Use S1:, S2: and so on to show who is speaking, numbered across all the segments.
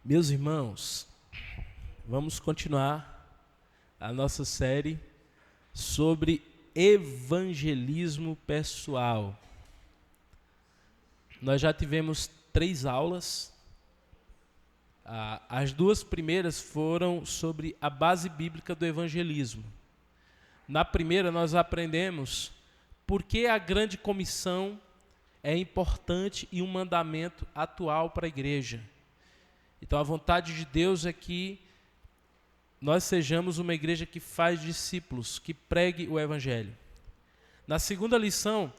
S1: Meus irmãos, vamos continuar a nossa série sobre evangelismo pessoal. Nós já tivemos 3 aulas. As 2 primeiras foram sobre a base bíblica do evangelismo. Na primeira nós aprendemos por que a grande comissão é importante e um mandamento atual para a igreja. Então a vontade de Deus é que nós sejamos uma igreja que faz discípulos, que pregue o evangelho. Na segunda lição,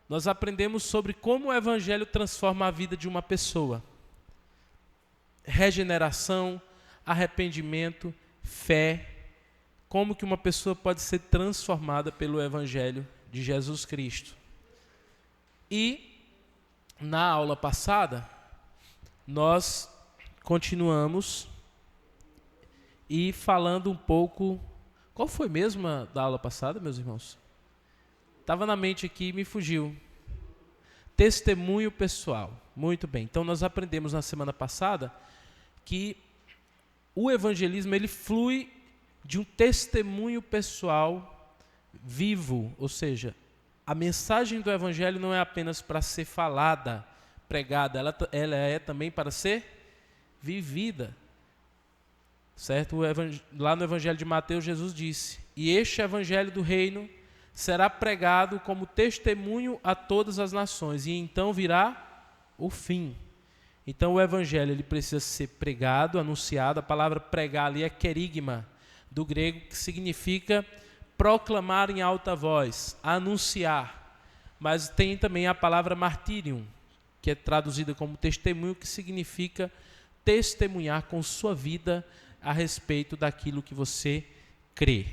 S1: nós aprendemos sobre como o evangelho transforma a vida de uma pessoa. Regeneração, arrependimento, fé, como que uma pessoa pode ser transformada pelo evangelho de Jesus Cristo. E na aula passada, nós continuamos e falando um pouco... Qual foi mesmo a da aula passada, meus irmãos? Estava na mente aqui e me fugiu. Testemunho pessoal. Muito bem. Então nós aprendemos na semana passada que o evangelismo ele flui de um testemunho pessoal vivo, ou seja, a mensagem do evangelho não é apenas para ser falada, pregada, ela é também para ser vivida, certo? Lá no Evangelho de Mateus, Jesus disse: e este Evangelho do Reino será pregado como testemunho a todas as nações, e então virá o fim. Então o Evangelho ele precisa ser pregado, anunciado. A palavra pregar ali é querigma, do grego, que significa proclamar em alta voz, anunciar. Mas tem também a palavra martyrium, que é traduzida como testemunho, que significa testemunhar com sua vida a respeito daquilo que você crê.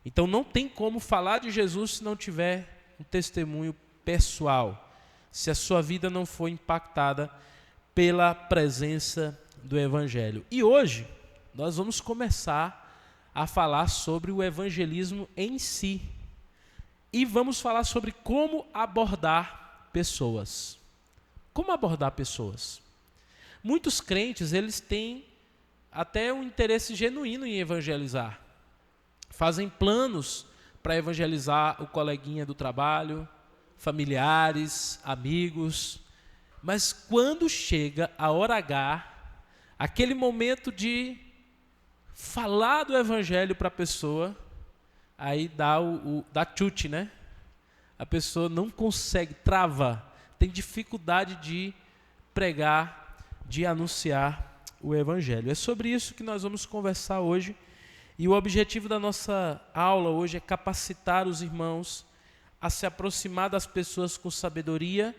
S1: Então não tem como falar de Jesus se não tiver um testemunho pessoal, se a sua vida não for impactada pela presença do Evangelho. E hoje nós vamos começar a falar sobre o evangelismo em si. E vamos falar sobre como abordar pessoas. Como abordar pessoas? Muitos crentes, eles têm até um interesse genuíno em evangelizar. Fazem planos para evangelizar o coleguinha do trabalho, familiares, amigos. Mas quando chega a hora H, aquele momento de falar do evangelho para a pessoa, aí dá chute, né? A pessoa não consegue, trava, tem dificuldade de pregar, de anunciar o evangelho. É sobre isso que nós vamos conversar hoje. E o objetivo da nossa aula hoje é capacitar os irmãos a se aproximar das pessoas com sabedoria,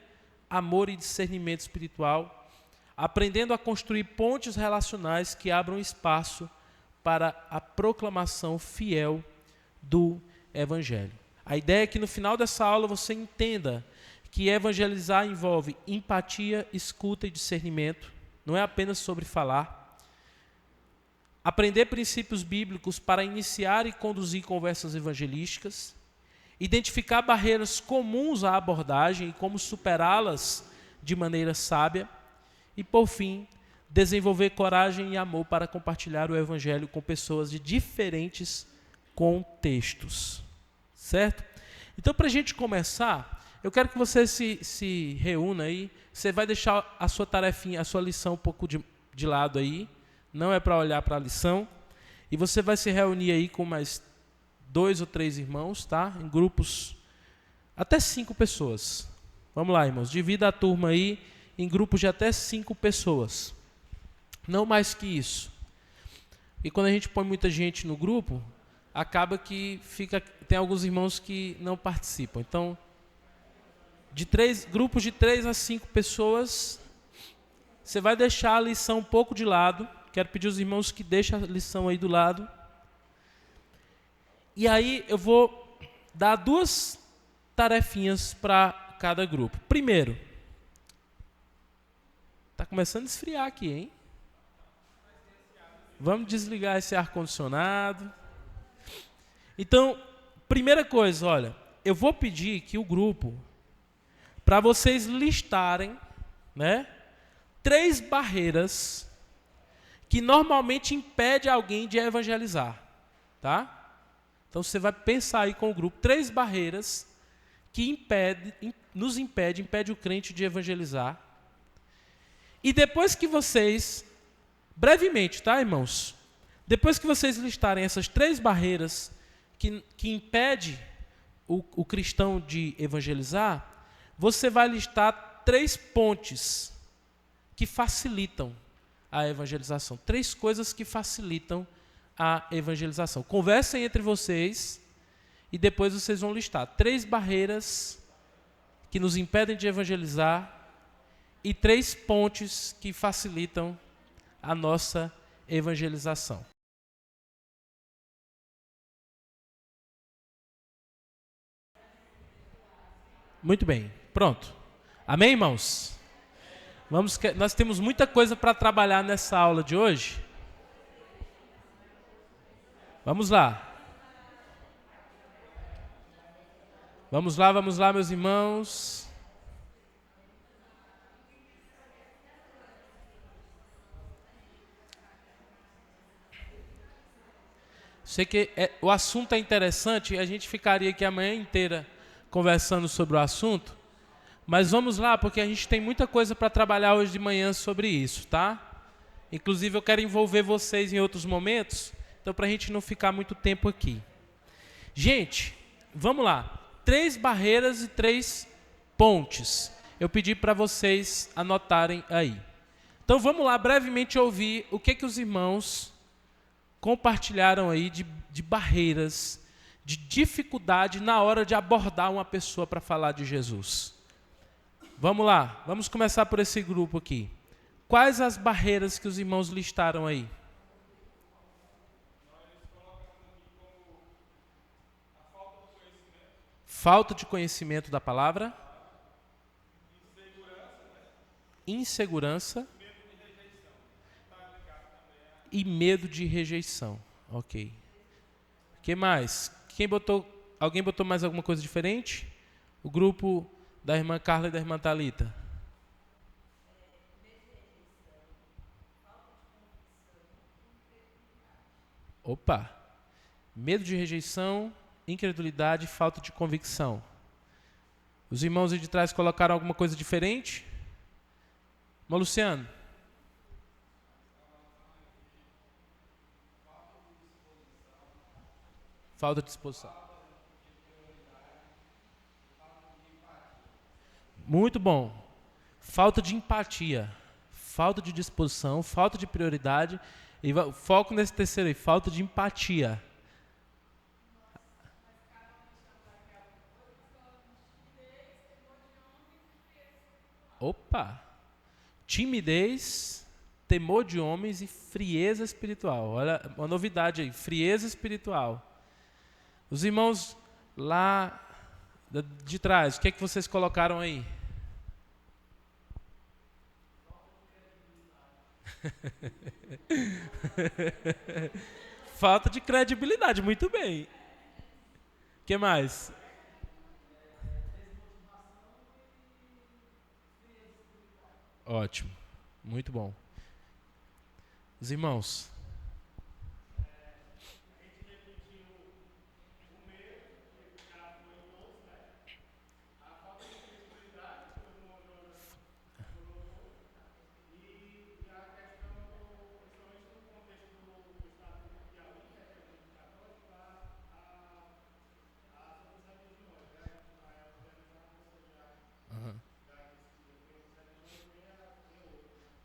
S1: amor e discernimento espiritual, aprendendo a construir pontes relacionais que abram espaço para a proclamação fiel do evangelho. A ideia é que no final dessa aula você entenda que evangelizar envolve empatia, escuta e discernimento. Não é apenas sobre falar. Aprender princípios bíblicos para iniciar e conduzir conversas evangelísticas. Identificar barreiras comuns à abordagem e como superá-las de maneira sábia. E, por fim, desenvolver coragem e amor para compartilhar o evangelho com pessoas de diferentes contextos. Certo? Então, para a gente começar, eu quero que você se reúna aí. Você vai deixar a sua tarefinha, a sua lição um pouco de lado aí. Não é para olhar para a lição. E você vai se reunir aí com mais 2 ou 3 irmãos, tá? Em grupos, até 5 pessoas. Vamos lá, irmãos. Divida a turma aí em grupos de até 5 pessoas. Não mais que isso. E quando a gente põe muita gente no grupo, acaba que tem alguns irmãos que não participam. Então, grupos de 3 a 5 pessoas, você vai deixar a lição um pouco de lado. Quero pedir aos irmãos que deixem a lição aí do lado. E aí eu vou dar 2 tarefinhas para cada grupo. Primeiro, está começando a esfriar aqui, hein? Vamos desligar esse ar-condicionado. Então, primeira coisa, olha, eu vou pedir que o grupo, para vocês listarem, né, 3 barreiras que normalmente impede alguém de evangelizar, tá? Então você vai pensar aí com o grupo 3 barreiras que impede o crente de evangelizar. E depois que vocês, brevemente, tá, irmãos? Depois que vocês listarem essas 3 barreiras que impede o cristão de evangelizar, você vai listar 3 pontes que facilitam a evangelização. 3 coisas que facilitam a evangelização. Conversem entre vocês e depois vocês vão listar 3 barreiras que nos impedem de evangelizar e 3 pontes que facilitam a nossa evangelização. Muito bem, pronto. Amém, irmãos? Nós temos muita coisa para trabalhar nessa aula de hoje. Vamos lá. Vamos lá, meus irmãos. Sei que o assunto é interessante e a gente ficaria aqui a manhã inteira conversando sobre o assunto, mas vamos lá, porque a gente tem muita coisa para trabalhar hoje de manhã sobre isso, tá? Inclusive eu quero envolver vocês em outros momentos, então para a gente não ficar muito tempo aqui. Gente, vamos lá. 3 barreiras e 3 pontes. Eu pedi para vocês anotarem aí. Então vamos lá brevemente ouvir o que os irmãos compartilharam aí de barreiras, de dificuldade na hora de abordar uma pessoa para falar de Jesus. Vamos lá, vamos começar por esse grupo aqui. Quais as barreiras que os irmãos listaram aí? Falta de conhecimento da palavra. Insegurança. E medo de rejeição. Ok. O que mais? Alguém botou mais alguma coisa diferente? O grupo da irmã Carla e da irmã Thalita. Opa! Medo de rejeição, incredulidade e falta de convicção. Os irmãos aí de trás colocaram alguma coisa diferente? Irmão Luciano? Falta de disposição. Muito bom. Falta de empatia, falta de disposição, falta de prioridade. E foco nesse terceiro aí, falta de empatia. Opa! Timidez, temor de homens e frieza espiritual. Olha, uma novidade aí, frieza espiritual. Os irmãos lá de trás, o que é que vocês colocaram aí? Falta de credibilidade, muito bem. O que mais? Ótimo, muito bom. Os irmãos.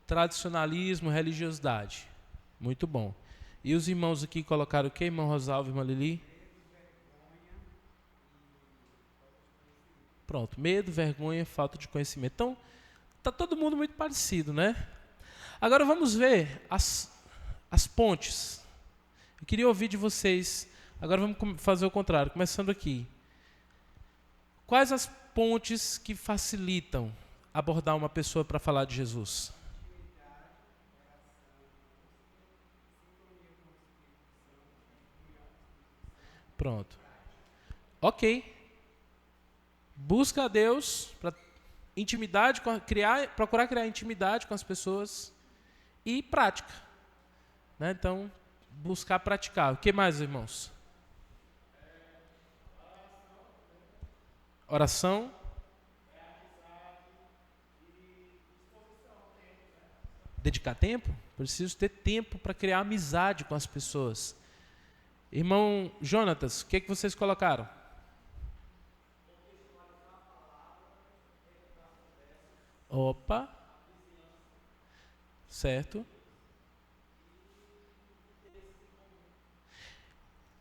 S1: Tradicionalismo, religiosidade. Muito bom. E os irmãos aqui colocaram o quê, irmão Rosalvo e irmã Lili? Pronto, medo, vergonha, falta de conhecimento. Então, está todo mundo muito parecido, né? Agora vamos ver as pontes. Eu queria ouvir de vocês. Agora vamos fazer o contrário, começando aqui. Quais as pontes que facilitam abordar uma pessoa para falar de Jesus? Pronto. Ok. Busca a Deus para intimidade, procurar criar intimidade com as pessoas e prática. né? Então, buscar praticar. O que mais, irmãos? Oração. Dedicar tempo? Preciso ter tempo para criar amizade com as pessoas. Irmão Jonatas, o que vocês colocaram? Opa. Certo.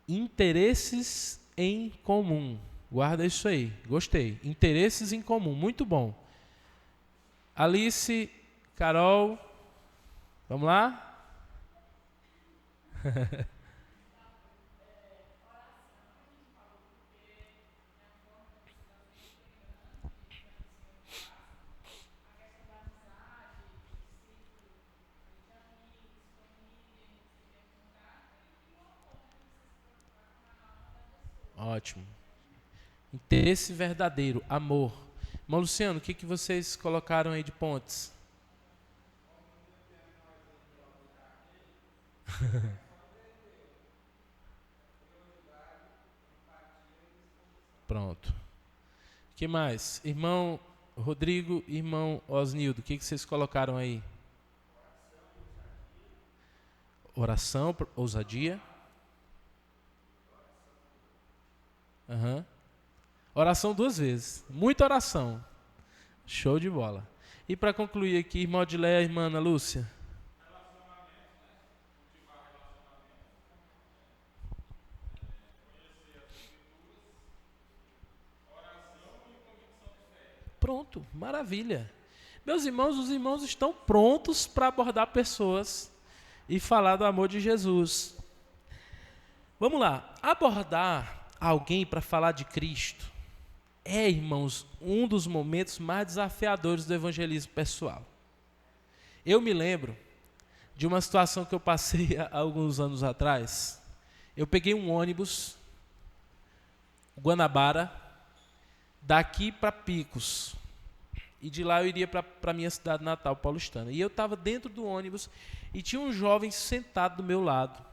S1: Interesses em comum. Guarda isso aí. Gostei. Interesses em comum. Muito bom. Alice, Carol. Vamos lá? Ótimo. Interesse verdadeiro, amor. Irmão Luciano, o que vocês colocaram aí de pontes? Pronto. O que mais? Irmão Rodrigo, irmão Osnildo, o que vocês colocaram aí? Oração, ousadia. Uhum. Oração 2 vezes. Muita oração. Show de bola. E para concluir aqui, irmã Odileia, irmã Ana Lúcia. Pronto, maravilha. Meus irmãos, os irmãos estão prontos para abordar pessoas e falar do amor de Jesus. Vamos lá. Abordar alguém para falar de Cristo é, irmãos, um dos momentos mais desafiadores do evangelismo pessoal. Eu me lembro de uma situação que eu passei há alguns anos atrás. Eu peguei um ônibus, Guanabara, daqui para Picos. E de lá eu iria para a minha cidade natal, paulistana. E eu estava dentro do ônibus e tinha um jovem sentado do meu lado.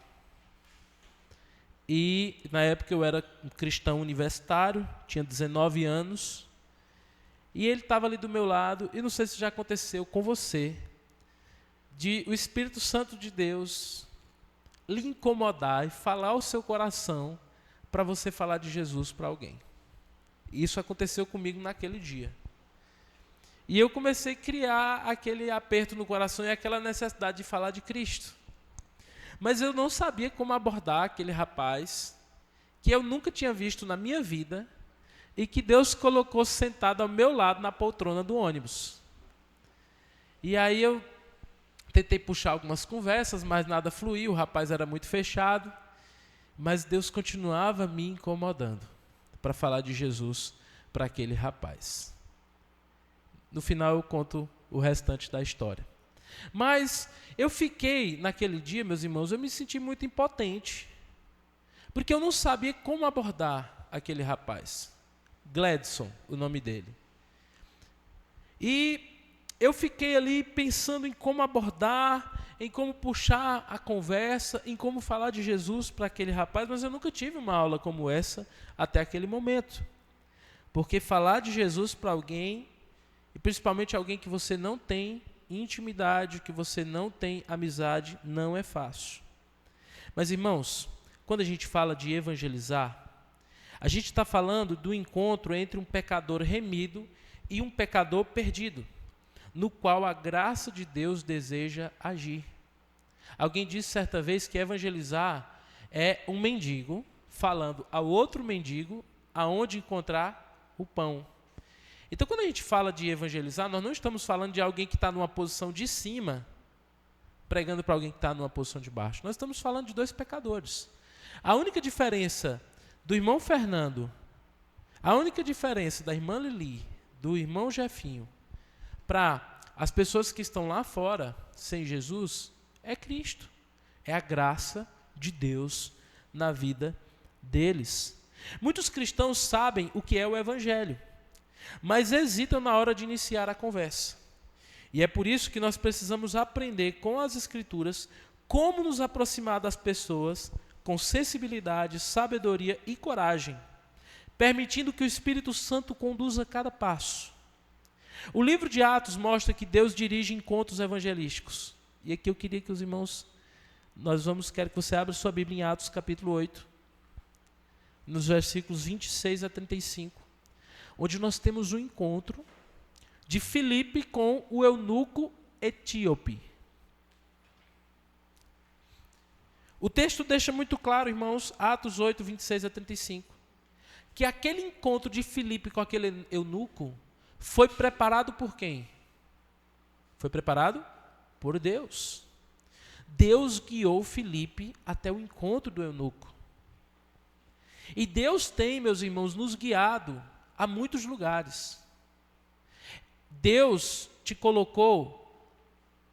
S1: E na época eu era um cristão universitário, tinha 19 anos. E ele estava ali do meu lado, e não sei se já aconteceu com você, de o Espírito Santo de Deus lhe incomodar e falar ao seu coração para você falar de Jesus para alguém. Isso aconteceu comigo naquele dia. E eu comecei a criar aquele aperto no coração e aquela necessidade de falar de Cristo. Mas eu não sabia como abordar aquele rapaz que eu nunca tinha visto na minha vida e que Deus colocou sentado ao meu lado na poltrona do ônibus. E aí eu tentei puxar algumas conversas, mas nada fluiu, o rapaz era muito fechado. Mas Deus continuava me incomodando para falar de Jesus para aquele rapaz. No final eu conto o restante da história. Mas eu fiquei, naquele dia, meus irmãos, eu me senti muito impotente. Porque eu não sabia como abordar aquele rapaz. Gladson, o nome dele. E eu fiquei ali pensando em como abordar, em como puxar a conversa, em como falar de Jesus para aquele rapaz, mas eu nunca tive uma aula como essa até aquele momento. Porque falar de Jesus para alguém, e principalmente alguém que você não tem intimidade, que você não tem amizade, não é fácil. Mas, irmãos, quando a gente fala de evangelizar, a gente está falando do encontro entre um pecador remido e um pecador perdido, no qual a graça de Deus deseja agir. Alguém disse certa vez que evangelizar é um mendigo falando ao outro mendigo aonde encontrar o pão. Então, quando a gente fala de evangelizar, nós não estamos falando de alguém que está numa posição de cima, pregando para alguém que está numa posição de baixo. Nós estamos falando de dois pecadores. A única diferença do irmão Fernando, a única diferença da irmã Lili, do irmão Jefinho, para as pessoas que estão lá fora, sem Jesus, é Cristo. É a graça de Deus na vida deles. Muitos cristãos sabem o que é o Evangelho, mas hesitam na hora de iniciar a conversa. E é por isso que nós precisamos aprender com as Escrituras como nos aproximar das pessoas com sensibilidade, sabedoria e coragem, permitindo que o Espírito Santo conduza cada passo. O livro de Atos mostra que Deus dirige encontros evangelísticos. E aqui eu queria que os irmãos, quero que você abra sua Bíblia em Atos capítulo 8, nos versículos 26 a 35, onde nós temos um encontro de Filipe com o eunuco etíope. O texto deixa muito claro, irmãos, Atos 8, 26 a 35, que aquele encontro de Filipe com aquele eunuco foi preparado por quem? Foi preparado por Deus. Deus guiou Filipe até o encontro do eunuco. E Deus tem, meus irmãos, nos guiado a muitos lugares. Deus te colocou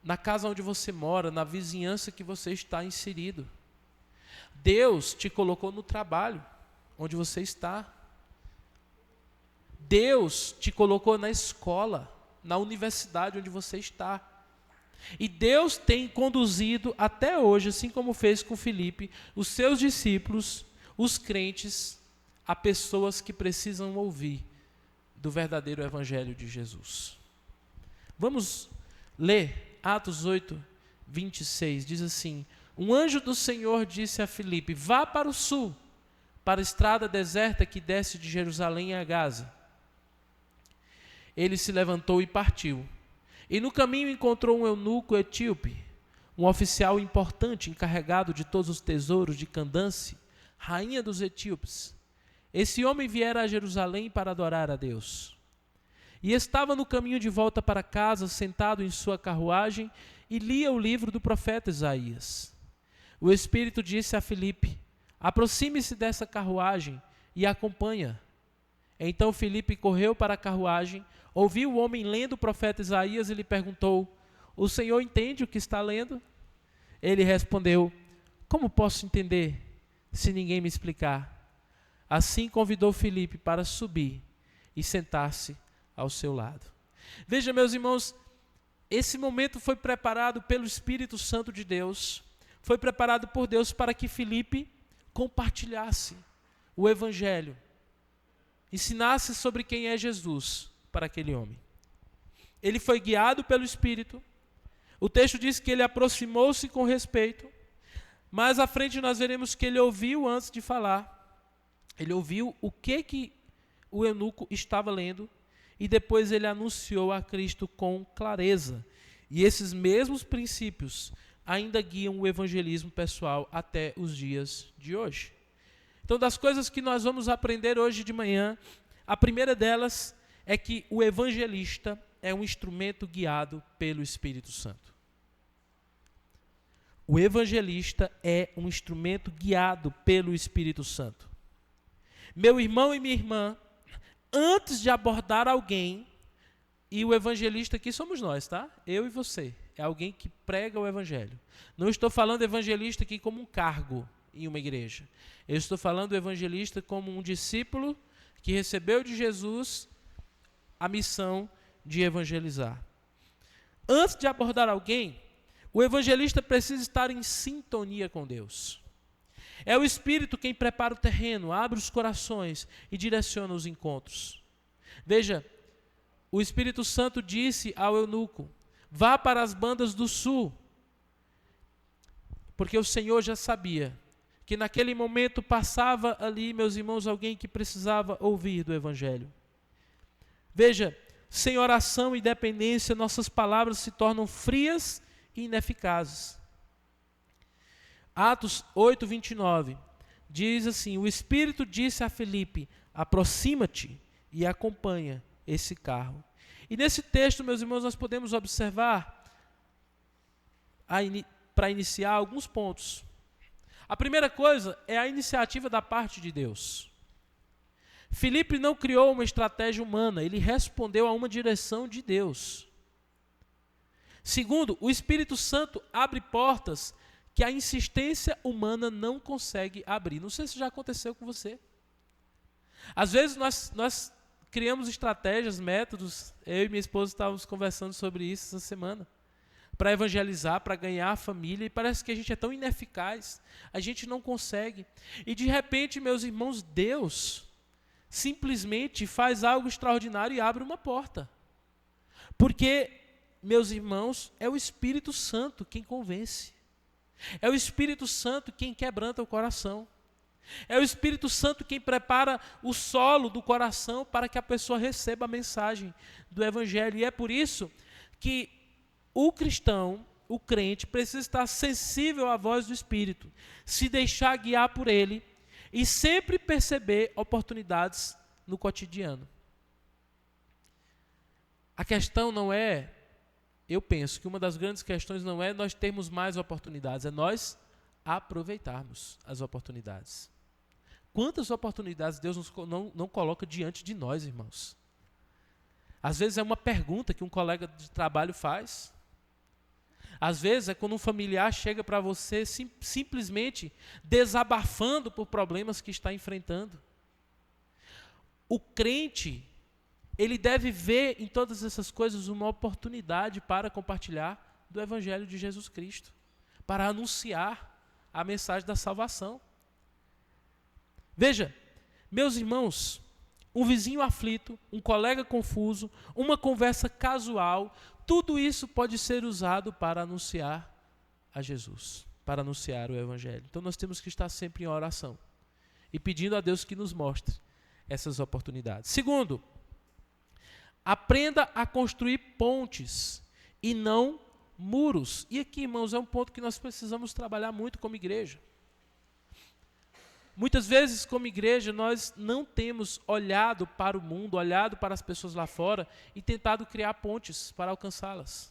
S1: na casa onde você mora, na vizinhança que você está inserido. Deus te colocou no trabalho onde você está. Deus te colocou na escola, na universidade onde você está. E Deus tem conduzido até hoje, assim como fez com Filipe, os seus discípulos, os crentes, a pessoas que precisam ouvir do verdadeiro evangelho de Jesus. Vamos ler Atos 8, 26, diz assim: um anjo do Senhor disse a Filipe: vá para o sul, para a estrada deserta que desce de Jerusalém a Gaza. Ele se levantou e partiu. E no caminho encontrou um eunuco etíope, um oficial importante encarregado de todos os tesouros de Candace, rainha dos etíopes. Esse homem viera a Jerusalém para adorar a Deus. E estava no caminho de volta para casa, sentado em sua carruagem, e lia o livro do profeta Isaías. O Espírito disse a Filipe: aproxime-se dessa carruagem e acompanha. Então Filipe correu para a carruagem, ouviu o homem lendo o profeta Isaías e lhe perguntou: o Senhor entende o que está lendo? Ele respondeu: como posso entender, se ninguém me explicar? Assim convidou Filipe para subir e sentar-se ao seu lado. Veja, meus irmãos, esse momento foi preparado pelo Espírito Santo de Deus, foi preparado por Deus para que Filipe compartilhasse o Evangelho, ensinasse sobre quem é Jesus para aquele homem. Ele foi guiado pelo Espírito. O texto diz que ele aproximou-se com respeito, mas à frente nós veremos que ele ouviu antes de falar. Ele ouviu o que o eunuco estava lendo e depois ele anunciou a Cristo com clareza. E esses mesmos princípios ainda guiam o evangelismo pessoal até os dias de hoje. Então, das coisas que nós vamos aprender hoje de manhã, a primeira delas é que o evangelista é um instrumento guiado pelo Espírito Santo. O evangelista é um instrumento guiado pelo Espírito Santo. Meu irmão e minha irmã, antes de abordar alguém, e o evangelista aqui somos nós, tá? Eu e você. É alguém que prega o evangelho. Não estou falando evangelista aqui como um cargo em uma igreja. Eu estou falando evangelista como um discípulo que recebeu de Jesus a missão de evangelizar. Antes de abordar alguém, o evangelista precisa estar em sintonia com Deus. É o Espírito quem prepara o terreno, abre os corações e direciona os encontros. Veja, o Espírito Santo disse ao eunuco: vá para as bandas do sul, porque o Senhor já sabia que naquele momento passava ali, meus irmãos, alguém que precisava ouvir do Evangelho. Veja, sem oração e dependência, nossas palavras se tornam frias e ineficazes. Atos 8, 29, diz assim: o Espírito disse a Filipe: aproxima-te e acompanha esse carro. E nesse texto, meus irmãos, nós podemos observar, para iniciar, alguns pontos. A primeira coisa é a iniciativa da parte de Deus. Filipe não criou uma estratégia humana, ele respondeu a uma direção de Deus. Segundo, o Espírito Santo abre portas que a insistência humana não consegue abrir. Não sei se já aconteceu com você. Às vezes nós criamos estratégias, métodos. Eu e minha esposa estávamos conversando sobre isso essa semana, para evangelizar, para ganhar a família, e parece que a gente é tão ineficaz, a gente não consegue. E de repente, meus irmãos, Deus simplesmente faz algo extraordinário e abre uma porta. Porque, meus irmãos, é o Espírito Santo quem convence. É o Espírito Santo quem quebranta o coração. É o Espírito Santo quem prepara o solo do coração para que a pessoa receba a mensagem do Evangelho. E é por isso que o cristão, o crente, precisa estar sensível à voz do Espírito, se deixar guiar por ele e sempre perceber oportunidades no cotidiano. A questão não é, eu penso que uma das grandes questões não é nós termos mais oportunidades, é nós aproveitarmos as oportunidades. Quantas oportunidades Deus não coloca diante de nós, irmãos? Às vezes é uma pergunta que um colega de trabalho faz. Às vezes é quando um familiar chega para você simplesmente desabafando por problemas que está enfrentando. O crente, ele deve ver em todas essas coisas uma oportunidade para compartilhar do Evangelho de Jesus Cristo, para anunciar a mensagem da salvação. Veja, meus irmãos, um vizinho aflito, um colega confuso, uma conversa casual, tudo isso pode ser usado para anunciar a Jesus, para anunciar o Evangelho. Então nós temos que estar sempre em oração e pedindo a Deus que nos mostre essas oportunidades. Segundo, aprenda a construir pontes e não muros. E aqui, irmãos, é um ponto que nós precisamos trabalhar muito como igreja. Muitas vezes, como igreja, nós não temos olhado para o mundo, olhado para as pessoas lá fora e tentado criar pontes para alcançá-las.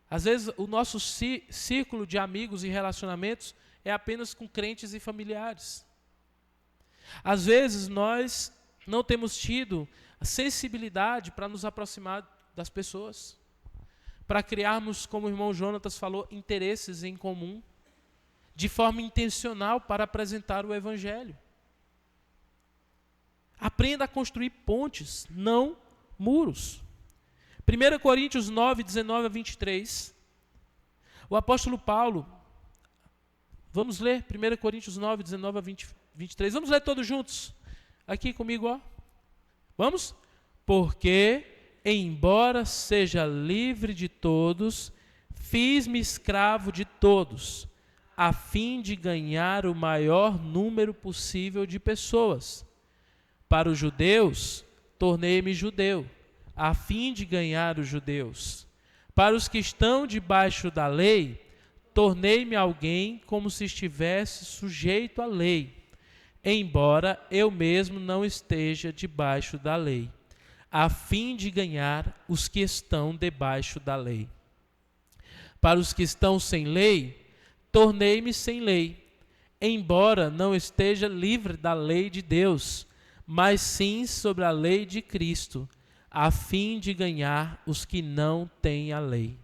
S1: Às vezes, o nosso círculo de amigos e relacionamentos é apenas com crentes e familiares. Às vezes, nós não temos tido a sensibilidade para nos aproximar das pessoas, para criarmos, como o irmão Jonatas falou, interesses em comum, de forma intencional para apresentar o Evangelho. Aprenda a construir pontes, não muros. 1 Coríntios 9, 19 a 23. O apóstolo Paulo, vamos ler 1 Coríntios 9, 19 a 23. Vamos ler todos juntos? Aqui comigo, ó. Vamos? Porque, embora seja livre de todos, fiz-me escravo de todos, a fim de ganhar o maior número possível de pessoas. Para os judeus, tornei-me judeu, a fim de ganhar os judeus. Para os que estão debaixo da lei, tornei-me alguém como se estivesse sujeito à lei, embora eu mesmo não esteja debaixo da lei, a fim de ganhar os que estão debaixo da lei. Para os que estão sem lei, tornei-me sem lei, embora não esteja livre da lei de Deus, mas sim sobre a lei de Cristo, a fim de ganhar os que não têm a lei.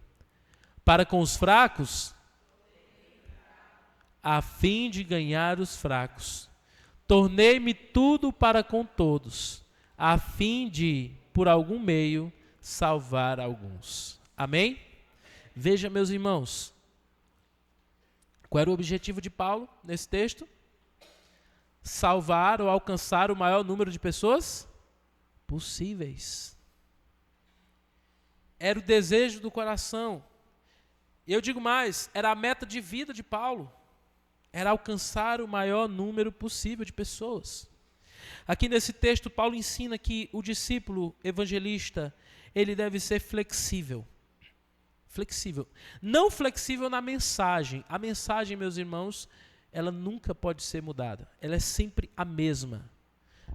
S1: Para com os fracos, a fim de ganhar os fracos. Tornei-me tudo para com todos, a fim de, por algum meio, salvar alguns. Amém? Veja, meus irmãos, qual era o objetivo de Paulo nesse texto? Salvar ou alcançar o maior número de pessoas possíveis. Era o desejo do coração. E eu digo mais, era a meta de vida de Paulo. Era alcançar o maior número possível de pessoas. Aqui nesse texto, Paulo ensina que o discípulo evangelista, ele deve ser flexível. Flexível. Não flexível na mensagem. A mensagem, meus irmãos, ela nunca pode ser mudada. Ela é sempre a mesma.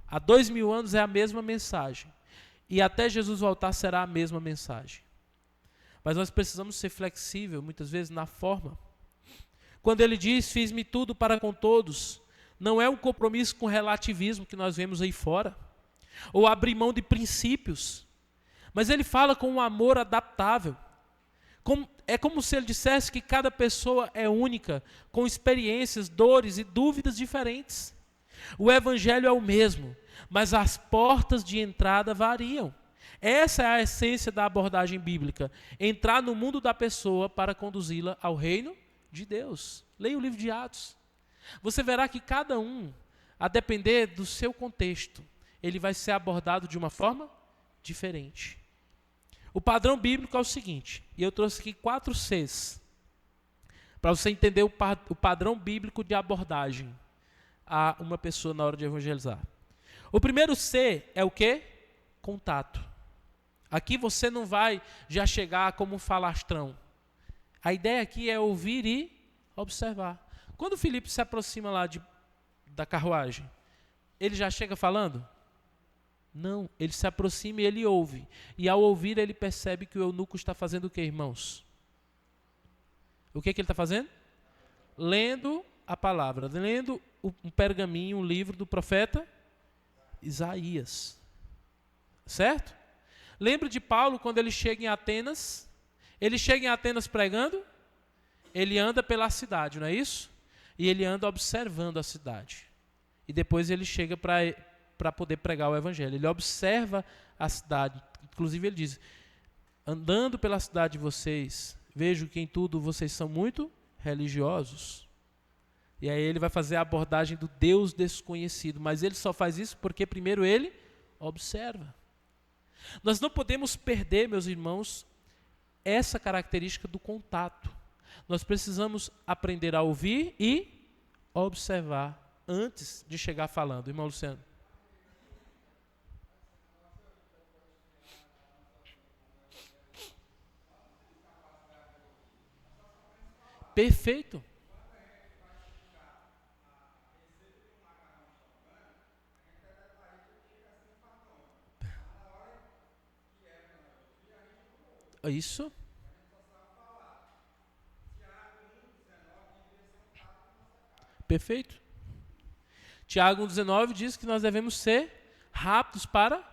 S1: Há 2000 anos é a mesma mensagem. E até Jesus voltar será a mesma mensagem. Mas nós precisamos ser flexível, muitas vezes, na forma. Quando ele diz, fiz-me tudo para com todos, não é um compromisso com relativismo que nós vemos aí fora, ou abrir mão de princípios, mas ele fala com um amor adaptável. É como se ele dissesse que cada pessoa é única, com experiências, dores e dúvidas diferentes. O Evangelho é o mesmo, mas as portas de entrada variam. Essa é a essência da abordagem bíblica. Entrar no mundo da pessoa para conduzi-la ao reino de Deus. Leia o livro de Atos. Você verá que cada um, a depender do seu contexto, ele vai ser abordado de uma forma diferente. O padrão bíblico é o seguinte, e eu trouxe aqui 4 Cs, para você entender o padrão bíblico de abordagem a uma pessoa na hora de evangelizar. O primeiro C é o quê? Contato. Aqui você não vai já chegar como um falastrão. A ideia aqui é ouvir e observar. Quando Filipe se aproxima lá da carruagem, ele já chega falando? Não, ele se aproxima e ele ouve. E ao ouvir ele percebe que o eunuco está fazendo o que, irmãos? O que ele está fazendo? Lendo a palavra, lendo um pergaminho, um livro do profeta Isaías. Certo? Lembra de Paulo quando ele chega em Atenas? Ele chega em Atenas pregando? Ele anda pela cidade, não é isso? E ele anda observando a cidade. E depois ele chega para poder pregar o evangelho. Ele observa a cidade. Inclusive ele diz, andando pela cidade de vocês, vejo que em tudo vocês são muito religiosos. E aí ele vai fazer a abordagem do Deus desconhecido. Mas ele só faz isso porque primeiro ele observa. Nós não podemos perder, meus irmãos, essa característica do contato. Nós precisamos aprender a ouvir e observar antes de chegar falando. Irmão Luciano. Perfeito. Isso. Perfeito. Tiago 1,19 diz que nós devemos ser rápidos para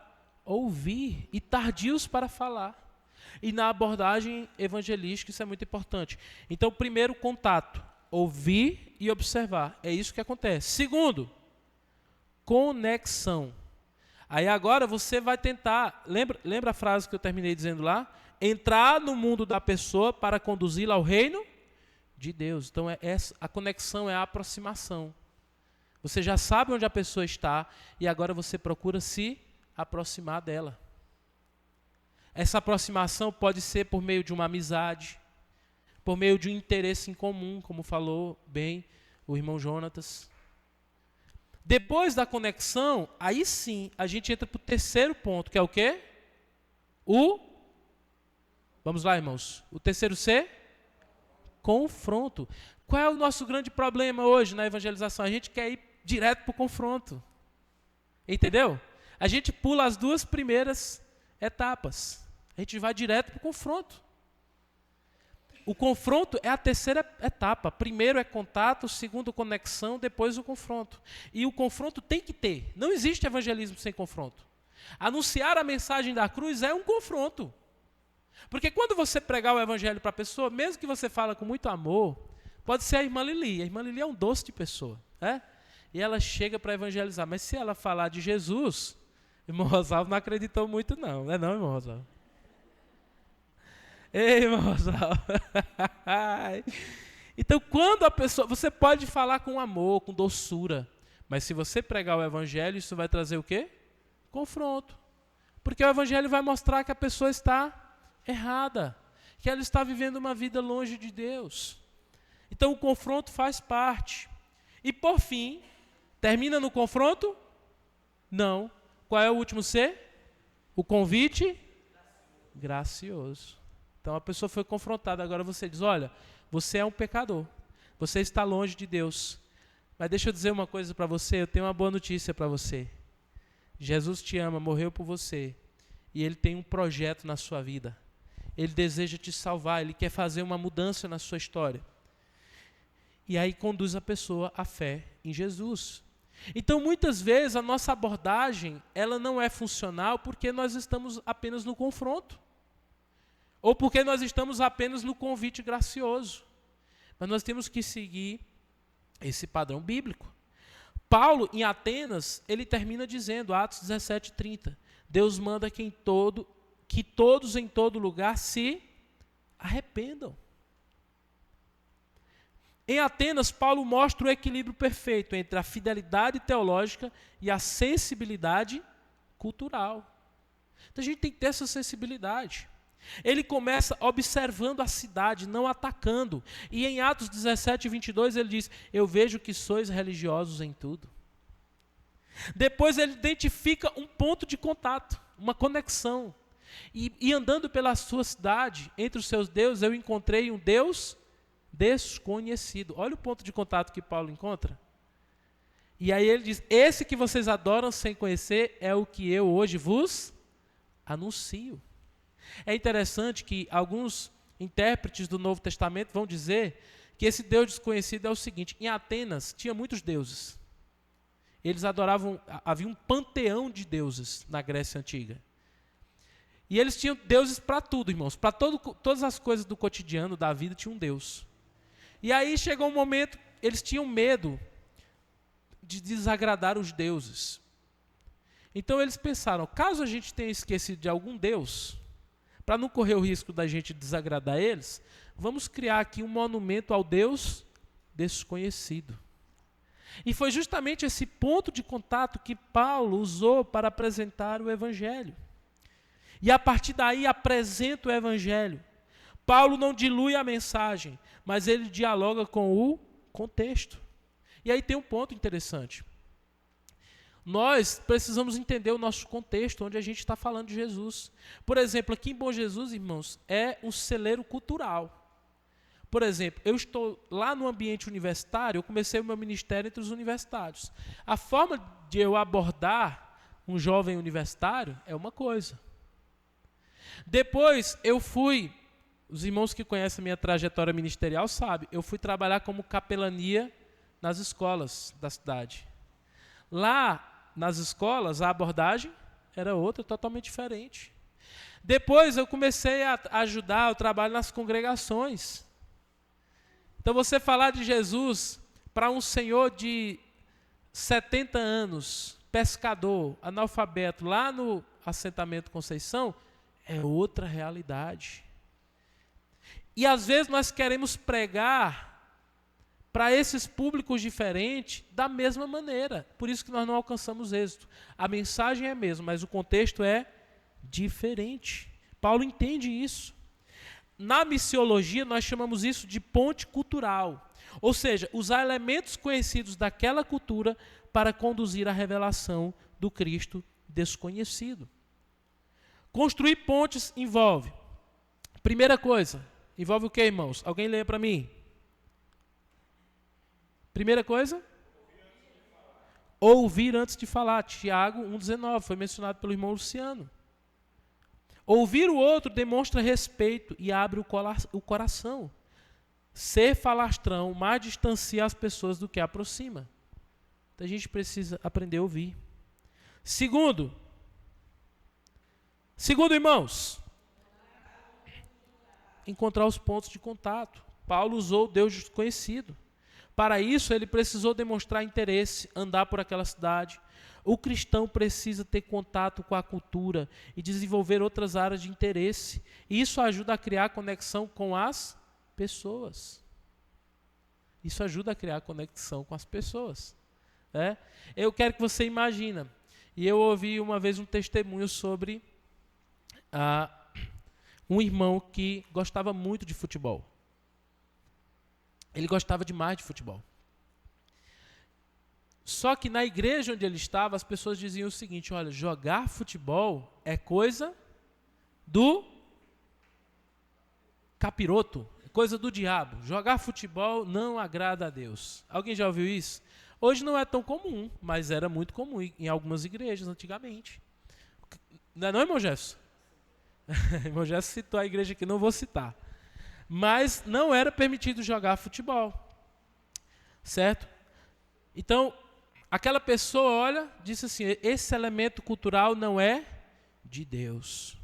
S1: ouvir e tardios para falar. E na abordagem evangelística isso é muito importante. Então, primeiro, contato. Ouvir e observar. É isso que acontece. Segundo, conexão. Aí agora você vai tentar, lembra a frase que eu terminei dizendo lá? Entrar no mundo da pessoa para conduzi-la ao reino de Deus. Então a conexão é a aproximação. Você já sabe onde a pessoa está e agora você procura se aproximar dela. Essa aproximação pode ser por meio de uma amizade, por meio de um interesse em comum, como falou bem o irmão Jonatas. Depois da conexão, aí sim, a gente entra para o terceiro ponto, que é o quê? Vamos lá, irmãos. O terceiro C? Confronto. Qual é o nosso grande problema hoje na evangelização? A gente quer ir direto para o confronto. Entendeu? A gente pula as 2 primeiras etapas. A gente vai direto para o confronto. O confronto é a terceira etapa. Primeiro é contato, segundo conexão, depois o confronto. E o confronto tem que ter. Não existe evangelismo sem confronto. Anunciar a mensagem da cruz é um confronto. Porque quando você pregar o evangelho para a pessoa, mesmo que você fala com muito amor, pode ser a irmã Lili. A irmã Lili é um doce de pessoa. E ela chega para evangelizar. Mas se ela falar de Jesus, irmão Rosalvo não acreditou muito não. Não é não, irmão Rosalvo? Ei, irmão Rosalvo. Então, quando a pessoa... Você pode falar com amor, com doçura. Mas se você pregar o evangelho, isso vai trazer o quê? Confronto. Porque o evangelho vai mostrar que a pessoa está errada, que ela está vivendo uma vida longe de Deus. Então o confronto faz parte. E por fim, termina no confronto? Não. Qual é o último C? O convite gracioso. Então a pessoa foi confrontada, agora você diz, olha, você é um pecador, você está longe de Deus. Mas deixa eu dizer uma coisa para você, eu tenho uma boa notícia para você. Jesus te ama, morreu por você, e Ele tem um projeto na sua vida. Ele deseja te salvar, Ele quer fazer uma mudança na sua história. E aí conduz a pessoa à fé em Jesus. Então, muitas vezes, a nossa abordagem, ela não é funcional porque nós estamos apenas no confronto. Ou porque nós estamos apenas no convite gracioso. Mas nós temos que seguir esse padrão bíblico. Paulo, em Atenas, ele termina dizendo, Atos 17:30, Deus manda que em todo que todos em todo lugar se arrependam. Em Atenas, Paulo mostra o equilíbrio perfeito entre a fidelidade teológica e a sensibilidade cultural. Então a gente tem que ter essa sensibilidade. Ele começa observando a cidade, não atacando. E em Atos 17, 22, ele diz: eu vejo que sois religiosos em tudo. Depois ele identifica um ponto de contato, uma conexão. E andando pela sua cidade, entre os seus deuses, eu encontrei um Deus desconhecido. Olha o ponto de contato que Paulo encontra. E aí ele diz: esse que vocês adoram sem conhecer é o que eu hoje vos anuncio. É interessante que alguns intérpretes do Novo Testamento vão dizer que esse Deus desconhecido é o seguinte: em Atenas tinha muitos deuses. Eles adoravam, havia um panteão de deuses na Grécia Antiga. E eles tinham deuses para tudo, irmãos. Para todas as coisas do cotidiano, da vida, tinha um Deus. E aí chegou um momento, eles tinham medo de desagradar os deuses. Então eles pensaram: caso a gente tenha esquecido de algum Deus, para não correr o risco da gente desagradar eles, vamos criar aqui um monumento ao Deus desconhecido. E foi justamente esse ponto de contato que Paulo usou para apresentar o Evangelho. E a partir daí apresenta o Evangelho. Paulo não dilui a mensagem, mas ele dialoga com o contexto. E aí tem um ponto interessante. Nós precisamos entender o nosso contexto, onde a gente está falando de Jesus. Por exemplo, aqui em Bom Jesus, irmãos, é um celeiro cultural. Por exemplo, eu estou lá no ambiente universitário, eu comecei o meu ministério entre os universitários. A forma de eu abordar um jovem universitário é uma coisa. Depois eu fui, os irmãos que conhecem a minha trajetória ministerial sabem, eu fui trabalhar como capelania nas escolas da cidade. Lá nas escolas a abordagem era outra, totalmente diferente. Depois eu comecei a ajudar o trabalho nas congregações. Então você falar de Jesus para um senhor de 70 anos, pescador, analfabeto, lá no assentamento Conceição, é outra realidade. E às vezes nós queremos pregar para esses públicos diferentes da mesma maneira. Por isso que nós não alcançamos êxito. A mensagem é a mesma, mas o contexto é diferente. Paulo entende isso. Na missiologia, nós chamamos isso de ponte cultural. Ou seja, usar elementos conhecidos daquela cultura para conduzir a revelação do Cristo desconhecido. Construir pontes envolve. Primeira coisa, envolve o que, irmãos? Alguém leia para mim. Primeira coisa? Ouvir antes de falar. Tiago 1,19, foi mencionado pelo irmão Luciano. Ouvir o outro demonstra respeito e abre o coração. Ser falastrão mais distancia as pessoas do que aproxima. Então a gente precisa aprender a ouvir. Segundo, irmãos, encontrar os pontos de contato. Paulo usou o Deus desconhecido. Para isso, ele precisou demonstrar interesse, andar por aquela cidade. O cristão precisa ter contato com a cultura e desenvolver outras áreas de interesse. Isso ajuda a criar conexão com as pessoas. Isso ajuda a criar conexão com as pessoas. Né? Eu quero que você imagine. E eu ouvi uma vez um testemunho sobre um irmão que gostava muito de futebol. Ele gostava demais de futebol. Só que na igreja onde ele estava, as pessoas diziam o seguinte: olha, jogar futebol é coisa do capiroto, é coisa do diabo. Jogar futebol não agrada a Deus. Alguém já ouviu isso? Hoje não é tão comum, mas era muito comum em algumas igrejas antigamente. Não é não, irmão Gerson? Irmão Gerson citou a igreja que não vou citar. Mas não era permitido jogar futebol. Certo? Então, aquela pessoa, olha, disse assim: esse elemento cultural não é de Deus.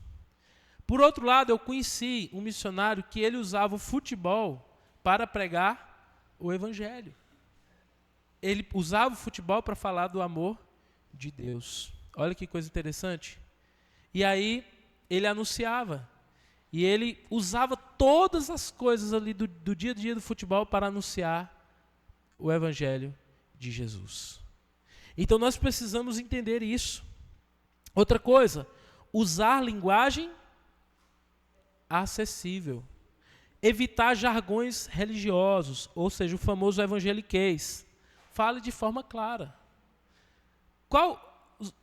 S1: Por outro lado, eu conheci um missionário que ele usava o futebol para pregar o evangelho. Ele usava o futebol para falar do amor de Deus. Olha que coisa interessante. E aí, ele anunciava. E ele usava todas as coisas ali do dia a dia do futebol para anunciar o evangelho de Jesus. Então nós precisamos entender isso. Outra coisa, usar linguagem acessível. Evitar jargões religiosos, ou seja, o famoso evangeliquez. Fale de forma clara.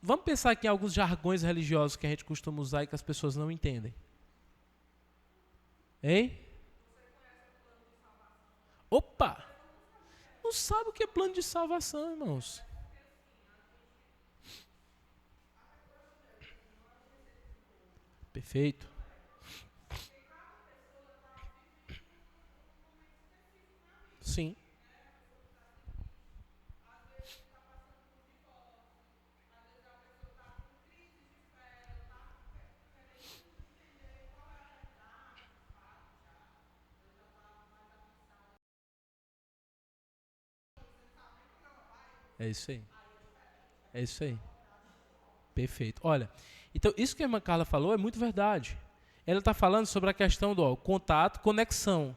S1: Vamos pensar aqui em alguns jargões religiosos que a gente costuma usar e que as pessoas não entendem. Hein? Opa! Não sabe o que é plano de salvação, irmãos. Perfeito. Sim. É isso aí. É isso aí. Perfeito. Olha, então isso que a irmã Carla falou é muito verdade. Ela está falando sobre a questão do contato, conexão.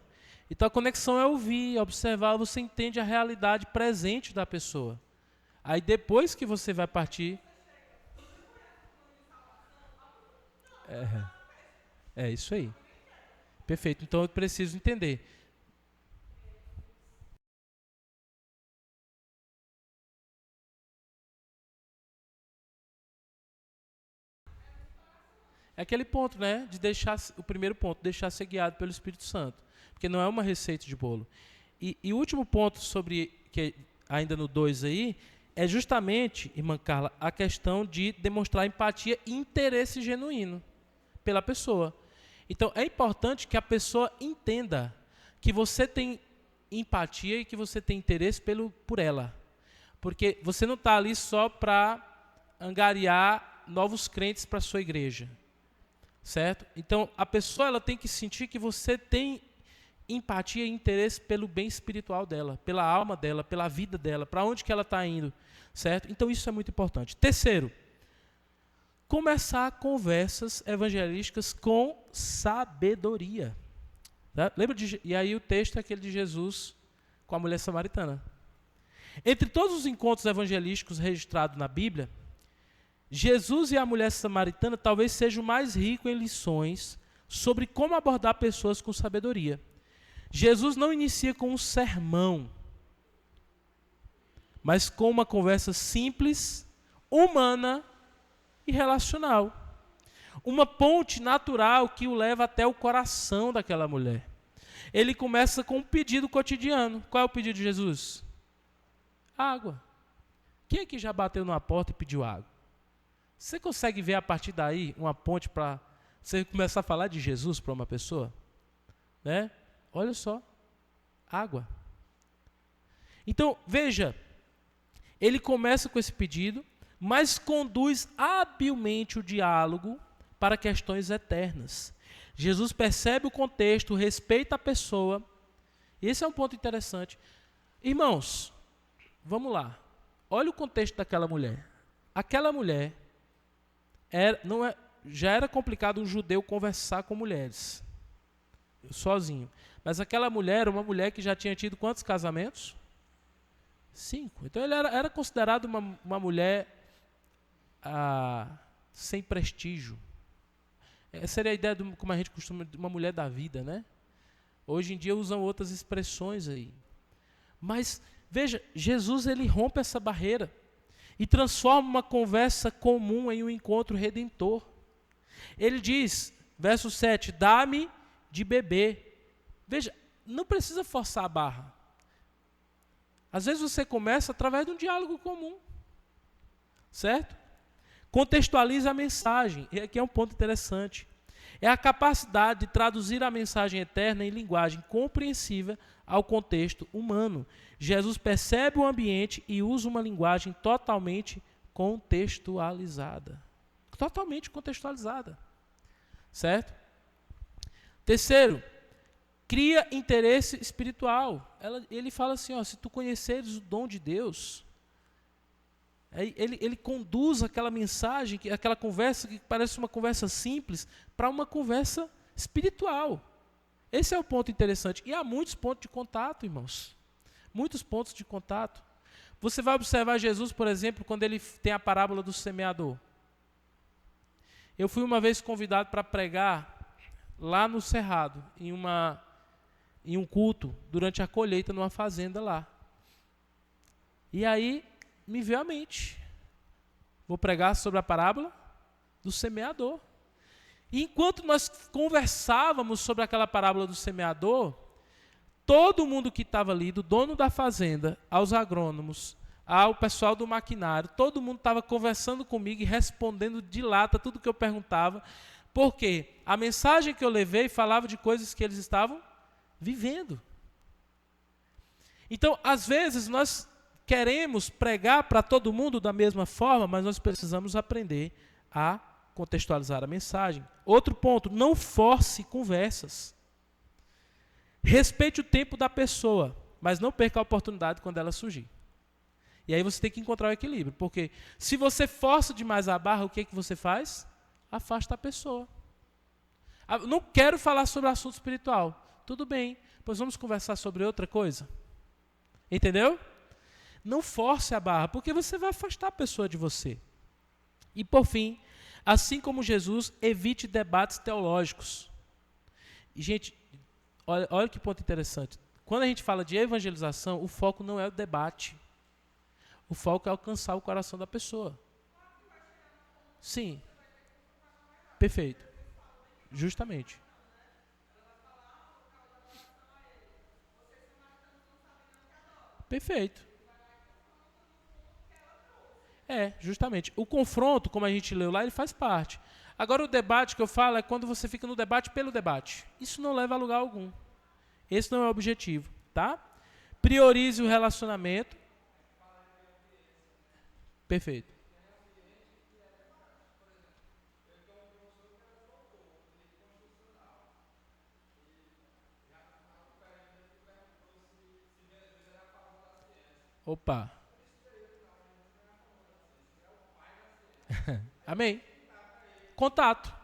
S1: Então a conexão é ouvir, observar, você entende a realidade presente da pessoa. Aí depois que você vai partir... É isso aí. Perfeito. Então eu preciso entender. É aquele ponto, né? De deixar, o primeiro ponto, deixar ser guiado pelo Espírito Santo. Porque não é uma receita de bolo. E o último ponto sobre, que ainda no 2 aí, é justamente, irmã Carla, a questão de demonstrar empatia e interesse genuíno pela pessoa. Então, é importante que a pessoa entenda que você tem empatia e que você tem interesse por ela. Porque você não está ali só para angariar novos crentes para a sua igreja. Certo? Então, a pessoa ela tem que sentir que você tem empatia e interesse pelo bem espiritual dela, pela alma dela, pela vida dela, para onde que ela está indo. Certo? Então, isso é muito importante. Terceiro, começar conversas evangelísticas com sabedoria. Tá? E aí o texto é aquele de Jesus com a mulher samaritana. Entre todos os encontros evangelísticos registrados na Bíblia, Jesus e a mulher samaritana talvez sejam o mais rico em lições sobre como abordar pessoas com sabedoria. Jesus não inicia com um sermão, mas com uma conversa simples, humana e relacional. Uma ponte natural que o leva até o coração daquela mulher. Ele começa com um pedido cotidiano. Qual é o pedido de Jesus? Água. Quem aqui já bateu numa porta e pediu água? Você consegue ver a partir daí uma ponte para você começar a falar de Jesus para uma pessoa? Né? Olha só, água. Então, veja, ele começa com esse pedido, mas conduz habilmente o diálogo para questões eternas. Jesus percebe o contexto, respeita a pessoa. Esse é um ponto interessante. Irmãos, vamos lá. Olha o contexto daquela mulher. Aquela mulher... já era complicado um judeu conversar com mulheres, sozinho. Mas aquela mulher era uma mulher que já tinha tido quantos casamentos? 5. Então ele era considerado uma mulher sem prestígio. Essa seria a ideia, como a gente costuma, de uma mulher da vida, né? Hoje em dia usam outras expressões aí. Mas, veja, Jesus ele rompe essa barreira e transforma uma conversa comum em um encontro redentor. Ele diz, verso 7, dá-me de beber. Veja, não precisa forçar a barra. Às vezes você começa através de um diálogo comum. Certo? Contextualiza a mensagem. E aqui é um ponto interessante. É a capacidade de traduzir a mensagem eterna em linguagem compreensível ao contexto humano. Jesus percebe o ambiente e usa uma linguagem totalmente contextualizada. Totalmente contextualizada. Certo? Terceiro, cria interesse espiritual. Ele fala assim, se tu conheceres o dom de Deus, Ele conduz aquela mensagem, aquela conversa que parece uma conversa simples, para uma conversa espiritual. Esse é o ponto interessante. E há muitos pontos de contato, irmãos. Muitos pontos de contato. Você vai observar Jesus, por exemplo, quando ele tem a parábola do semeador. Eu fui uma vez convidado para pregar lá no Cerrado, em um culto, durante a colheita, numa fazenda lá. E aí me veio à mente. Vou pregar sobre a parábola do semeador. E enquanto nós conversávamos sobre aquela parábola do semeador, todo mundo que estava ali, do dono da fazenda, aos agrônomos, ao pessoal do maquinário, todo mundo estava conversando comigo e respondendo de lata tudo que eu perguntava, porque a mensagem que eu levei falava de coisas que eles estavam vivendo. Então, às vezes, nós queremos pregar para todo mundo da mesma forma, mas nós precisamos aprender a contextualizar a mensagem. Outro ponto, não force conversas. Respeite o tempo da pessoa, mas não perca a oportunidade quando ela surgir. E aí você tem que encontrar o equilíbrio, porque se você força demais a barra, o que você faz? Afasta a pessoa. Não quero falar sobre assunto espiritual. Tudo bem, pois vamos conversar sobre outra coisa. Entendeu? Não force a barra, porque você vai afastar a pessoa de você. E por fim, assim como Jesus, evite debates teológicos. E, gente, olha que ponto interessante. Quando a gente fala de evangelização, o foco não é o debate. O foco é alcançar o coração da pessoa. Sim. Perfeito. Justamente. Perfeito. Justamente. O confronto, como a gente leu lá, ele faz parte. Agora, o debate que eu falo é quando você fica no debate pelo debate. Isso não leva a lugar algum. Esse não é o objetivo, tá? Priorize o relacionamento. Perfeito. Opa. Amém. Contato.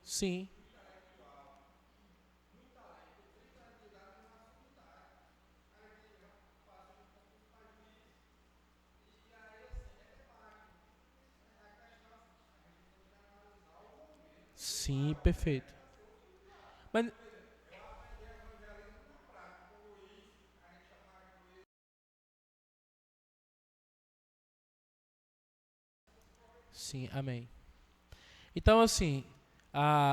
S1: Sim. Sim, perfeito. Mas, sim, amém. Então, assim,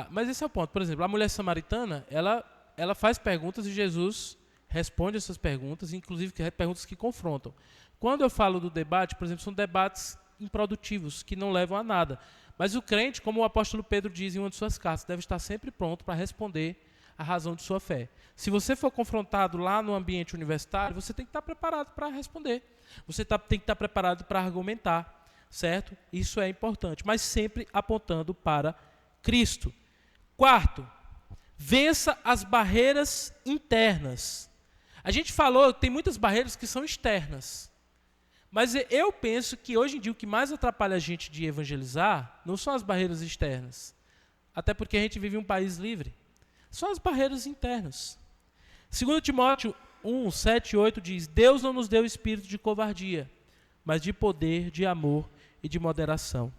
S1: mas esse é o ponto. Por exemplo, a mulher samaritana, ela faz perguntas e Jesus responde essas perguntas, inclusive perguntas que confrontam. Quando eu falo do debate, por exemplo, são debates improdutivos, que não levam a nada. Mas o crente, como o apóstolo Pedro diz em uma de suas cartas, deve estar sempre pronto para responder a razão de sua fé. Se você for confrontado lá no ambiente universitário, você tem que estar preparado para responder. Você tem que estar preparado para argumentar, certo? Isso é importante, mas sempre apontando para Cristo. Quarto, vença as barreiras internas. A gente falou, tem muitas barreiras que são externas. Mas eu penso que hoje em dia o que mais atrapalha a gente de evangelizar não são as barreiras externas. Até porque a gente vive em um país livre. São as barreiras internas. 2 Timóteo 1, 7 e 8 diz: Deus não nos deu espírito de covardia, mas de poder, de amor e de moderação.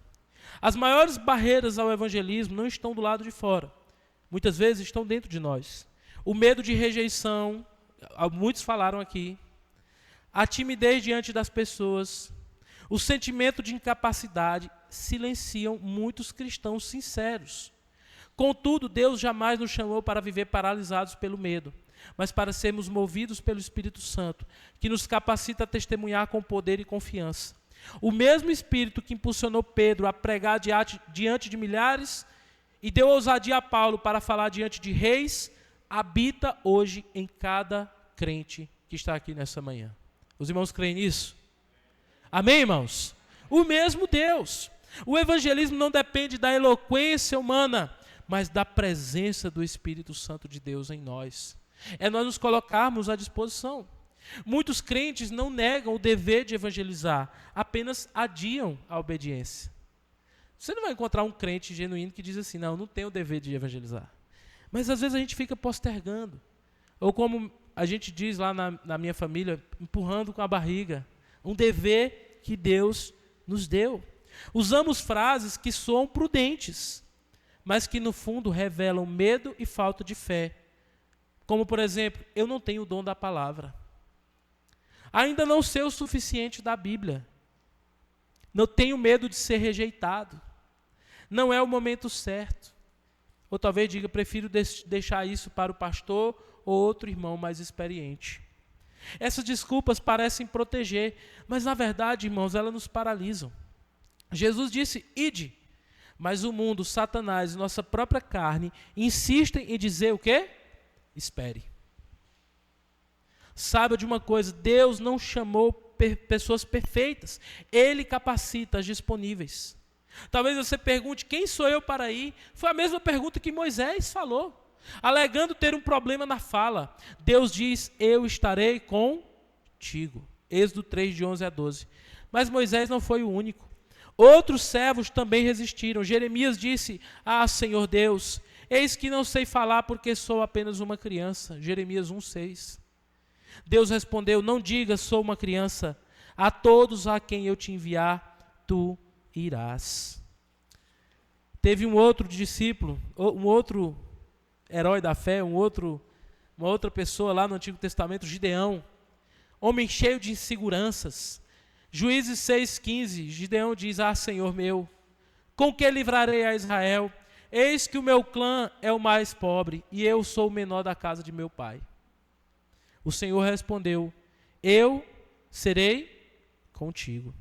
S1: As maiores barreiras ao evangelismo não estão do lado de fora. Muitas vezes estão dentro de nós. O medo de rejeição, muitos falaram aqui. A timidez diante das pessoas, o sentimento de incapacidade silenciam muitos cristãos sinceros. Contudo, Deus jamais nos chamou para viver paralisados pelo medo, mas para sermos movidos pelo Espírito Santo, que nos capacita a testemunhar com poder e confiança. O mesmo Espírito que impulsionou Pedro a pregar diante de milhares e deu ousadia a Paulo para falar diante de reis, habita hoje em cada crente que está aqui nessa manhã. Os irmãos creem nisso? Amém, irmãos? O mesmo Deus. O evangelismo não depende da eloquência humana, mas da presença do Espírito Santo de Deus em nós. É nós nos colocarmos à disposição. Muitos crentes não negam o dever de evangelizar, apenas adiam a obediência. Você não vai encontrar um crente genuíno que diz assim, não tenho o dever de evangelizar. Mas às vezes a gente fica postergando. Ou como a gente diz lá na minha família, empurrando com a barriga. Um dever que Deus nos deu. Usamos frases que soam prudentes, mas que no fundo revelam medo e falta de fé. Como por exemplo, eu não tenho o dom da palavra. Ainda não sei o suficiente da Bíblia. Não tenho medo de ser rejeitado. Não é o momento certo. Ou talvez diga, prefiro deixar isso para o pastor ou outro irmão mais experiente. Essas desculpas parecem proteger, mas na verdade, irmãos, elas nos paralisam. Jesus disse, ide, mas o mundo, Satanás e nossa própria carne insistem em dizer o quê? Espere. Saiba de uma coisa, Deus não chamou pessoas perfeitas, Ele capacita as disponíveis. Talvez você pergunte, quem sou eu para ir? Foi a mesma pergunta que Moisés falou, alegando ter um problema na fala. Deus diz, eu estarei contigo. Êxodo 3, de 11 a 12. Mas Moisés não foi o único. Outros servos também resistiram. Jeremias disse, Senhor Deus, eis que não sei falar porque sou apenas uma criança. Jeremias 1:6. Deus respondeu, não digas, sou uma criança. A todos a quem eu te enviar, tu irás. Teve um outro discípulo, um outro herói da fé, uma outra pessoa lá no Antigo Testamento, Gideão, homem cheio de inseguranças. Juízes 6:15, Gideão diz, Senhor meu, com que livrarei a Israel? Eis que o meu clã é o mais pobre, e eu sou o menor da casa de meu pai. O Senhor respondeu, eu serei contigo.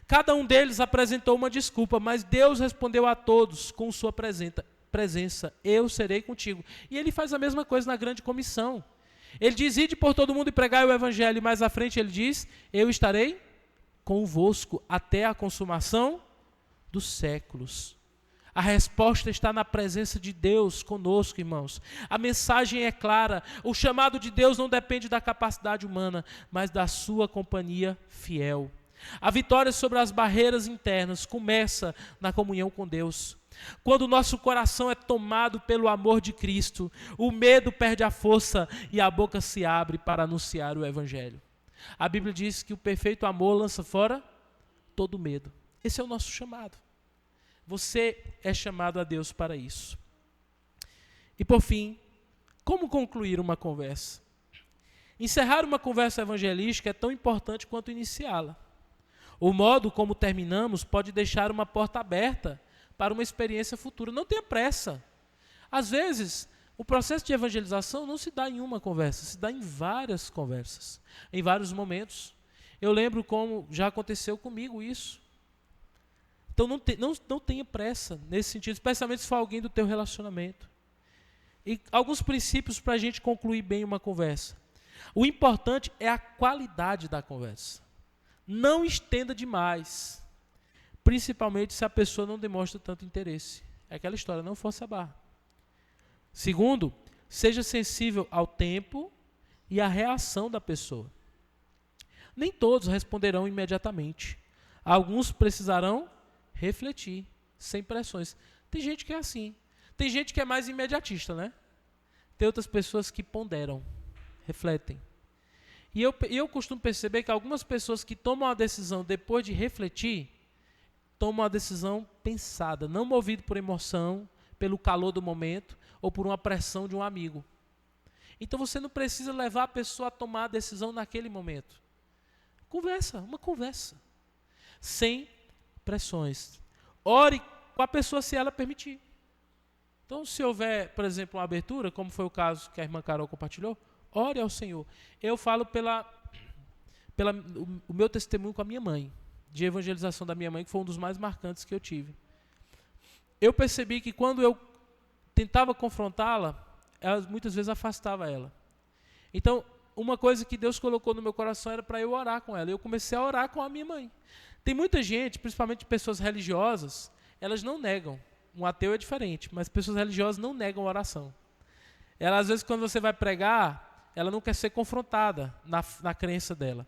S1: Cada um deles apresentou uma desculpa, mas Deus respondeu a todos com sua presença, eu serei contigo. E ele faz a mesma coisa na grande comissão. Ele diz, ide por todo mundo e pregai o evangelho, e mais à frente ele diz, eu estarei convosco até a consumação dos séculos. A resposta está na presença de Deus conosco, irmãos. A mensagem é clara, o chamado de Deus não depende da capacidade humana, mas da sua companhia fiel. A vitória sobre as barreiras internas começa na comunhão com Deus. Quando o nosso coração é tomado pelo amor de Cristo, o medo perde a força e a boca se abre para anunciar o evangelho. A Bíblia diz que o perfeito amor lança fora todo medo. Esse é o nosso chamado. Você é chamado a Deus para isso. E por fim, como concluir uma conversa? Encerrar uma conversa evangelística é tão importante quanto iniciá-la. O modo como terminamos pode deixar uma porta aberta para uma experiência futura. Não tenha pressa. Às vezes, o processo de evangelização não se dá em uma conversa, se dá em várias conversas, em vários momentos. Eu lembro como já aconteceu comigo isso. Então não tenha pressa nesse sentido, especialmente se for alguém do teu relacionamento. E alguns princípios para a gente concluir bem uma conversa. O importante é a qualidade da conversa. Não estenda demais, principalmente se a pessoa não demonstra tanto interesse. É aquela história, não force a barra. Segundo, seja sensível ao tempo e à reação da pessoa. Nem todos responderão imediatamente. Alguns precisarão refletir, sem pressões. Tem gente que é assim. Tem gente que é mais imediatista, né? Tem outras pessoas que ponderam, refletem. E eu costumo perceber que algumas pessoas que tomam a decisão depois de refletir, tomam a decisão pensada, não movido por emoção, pelo calor do momento ou por uma pressão de um amigo. Então você não precisa levar a pessoa a tomar a decisão naquele momento. Uma conversa. Sem pressões. Ore com a pessoa se ela permitir. Então, se houver, por exemplo, uma abertura, como foi o caso que a irmã Carol compartilhou, ore ao Senhor. Eu falo o meu testemunho com a minha mãe, de evangelização da minha mãe, que foi um dos mais marcantes que eu tive. Eu percebi que quando eu tentava confrontá-la, ela muitas vezes afastava ela. Então, uma coisa que Deus colocou no meu coração era para eu orar com ela. Eu comecei a orar com a minha mãe. Tem muita gente, principalmente pessoas religiosas, elas não negam, Um ateu é diferente, mas pessoas religiosas não negam a oração. Ela, às vezes, quando você vai pregar, ela não quer ser confrontada na crença dela.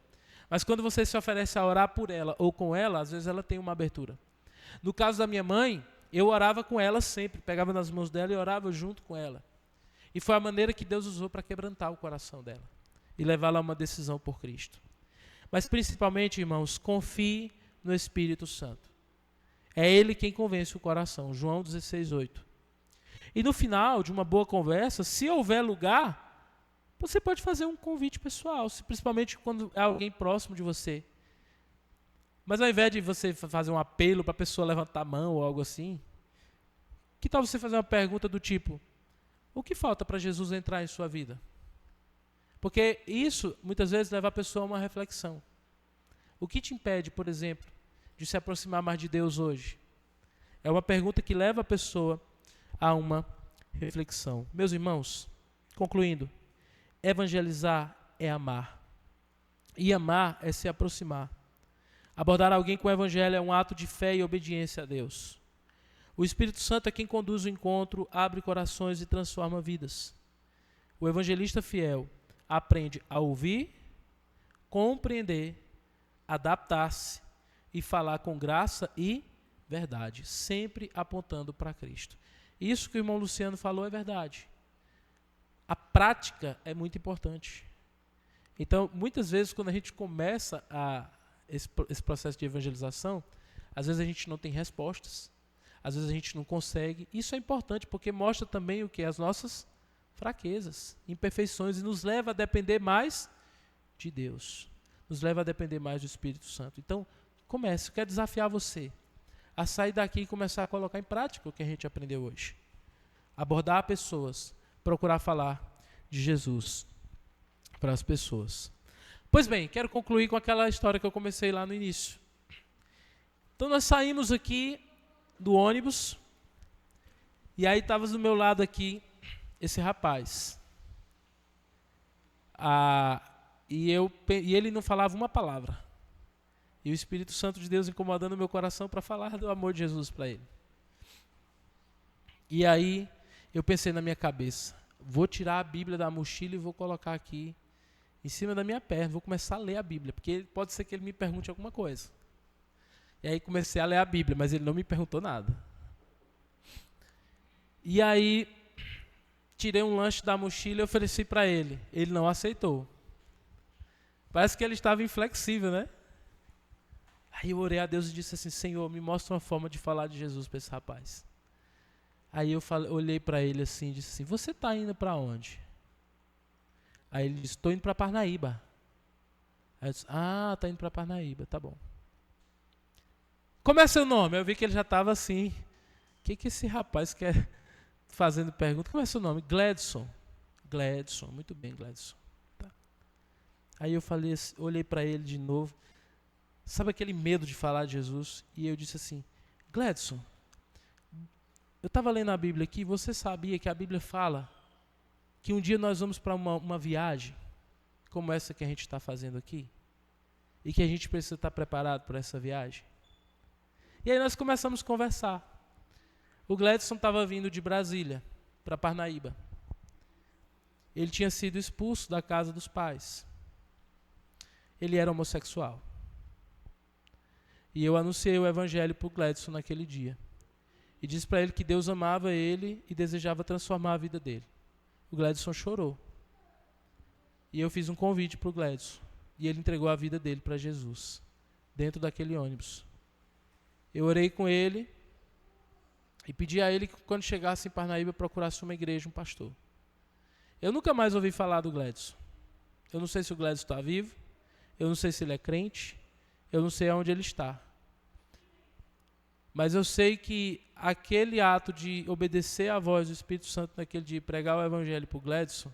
S1: Mas quando você se oferece a orar por ela ou com ela, às vezes ela tem uma abertura. No caso da minha mãe, eu orava com ela sempre, pegava nas mãos dela e orava junto com ela. E foi a maneira que Deus usou para quebrantar o coração dela e levá-la a uma decisão por Cristo. Mas principalmente, irmãos, confie no Espírito Santo. É Ele quem convence o coração. João 16:8. E no final de uma boa conversa, se houver lugar, você pode fazer um convite pessoal, principalmente quando é alguém próximo de você. Mas ao invés de você fazer um apelo para a pessoa levantar a mão ou algo assim, que tal você fazer uma pergunta do tipo: o que falta para Jesus entrar em sua vida? Porque isso muitas vezes leva a pessoa a uma reflexão. O que te impede, por exemplo, de se aproximar mais de Deus hoje? É uma pergunta que leva a pessoa a uma reflexão. Meus irmãos, concluindo, evangelizar é amar. E amar é se aproximar. Abordar alguém com o evangelho é um ato de fé e obediência a Deus. O Espírito Santo é quem conduz o encontro, abre corações e transforma vidas. O evangelista fiel aprende a ouvir, compreender, adaptar-se e falar com graça e verdade, sempre apontando para Cristo. Isso que o irmão Luciano falou é verdade. A prática é muito importante. Então, muitas vezes, quando a gente começa esse processo de evangelização, às vezes a gente não tem respostas, às vezes a gente não consegue. Isso é importante porque mostra também o que? As nossas fraquezas, imperfeições, e nos leva a depender mais de Deus. Nos leva a depender mais do Espírito Santo. Então, comece. Eu quero desafiar você a sair daqui e começar a colocar em prática o que a gente aprendeu hoje. Abordar pessoas, procurar falar de Jesus para as pessoas. Pois bem, quero concluir com aquela história que eu comecei lá no início. Então nós saímos aqui do ônibus e aí estava do meu lado aqui esse rapaz. E ele não falava uma palavra. E o Espírito Santo de Deus incomodando o meu coração para falar do amor de Jesus para ele. E aí eu pensei na minha cabeça, vou tirar a Bíblia da mochila e vou colocar aqui em cima da minha perna, vou começar a ler a Bíblia, porque pode ser que ele me pergunte alguma coisa. E aí comecei a ler a Bíblia, mas ele não me perguntou nada. E aí tirei um lanche da mochila e ofereci para ele. Ele não aceitou. Parece que ele estava inflexível, né? Aí eu orei a Deus e disse assim: Senhor, me mostra uma forma de falar de Jesus para esse rapaz. Aí eu olhei para ele assim e disse assim: você está indo para onde? Aí ele disse: estou indo para Parnaíba. Aí eu disse: está indo para Parnaíba, tá bom. Como é seu nome? Eu vi que ele já estava assim: o que esse rapaz quer fazendo pergunta? Como é seu nome? Gladson. Gladson, muito bem, Gladson. Tá. Aí eu falei, olhei para ele de novo. Sabe aquele medo de falar de Jesus? E eu disse assim: Gladson, eu estava lendo a Bíblia aqui, você sabia que a Bíblia fala que um dia nós vamos para uma viagem como essa que a gente está fazendo aqui? E que a gente precisa estar preparado para essa viagem? E aí nós começamos a conversar. O Gladson estava vindo de Brasília para Parnaíba. Ele tinha sido expulso da casa dos pais. Ele era homossexual. E eu anunciei o evangelho para o Gladson naquele dia. E disse para ele que Deus amava ele e desejava transformar a vida dele. O Gladson chorou. E eu fiz um convite para o Gladson. E ele entregou a vida dele para Jesus, dentro daquele ônibus. Eu orei com ele e pedi a ele que quando chegasse em Parnaíba procurasse uma igreja, um pastor. Eu nunca mais ouvi falar do Gladson. Eu não sei se o Gladson está vivo, eu não sei se ele é crente, eu não sei aonde ele está. Mas eu sei que aquele ato de obedecer à voz do Espírito Santo naquele dia e pregar o evangelho para o Gladson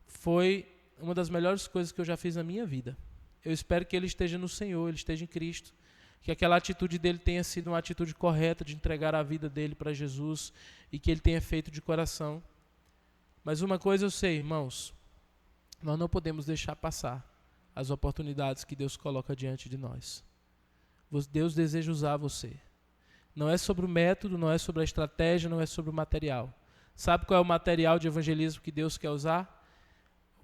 S1: foi uma das melhores coisas que eu já fiz na minha vida. Eu espero que ele esteja no Senhor, ele esteja em Cristo, que aquela atitude dele tenha sido uma atitude correta de entregar a vida dele para Jesus e que ele tenha feito de coração. Mas uma coisa eu sei, irmãos, nós não podemos deixar passar as oportunidades que Deus coloca diante de nós. Deus deseja usar você. Não é sobre o método, não é sobre a estratégia, não é sobre o material. Sabe qual é o material de evangelismo que Deus quer usar?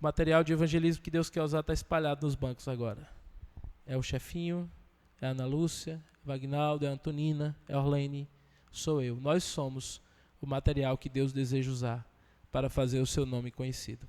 S1: O material de evangelismo que Deus quer usar está espalhado nos bancos agora. É o chefinho, é a Ana Lúcia, é o Vagnaldo, é a Antonina, é a Orlene, sou eu. Nós somos o material que Deus deseja usar para fazer o seu nome conhecido.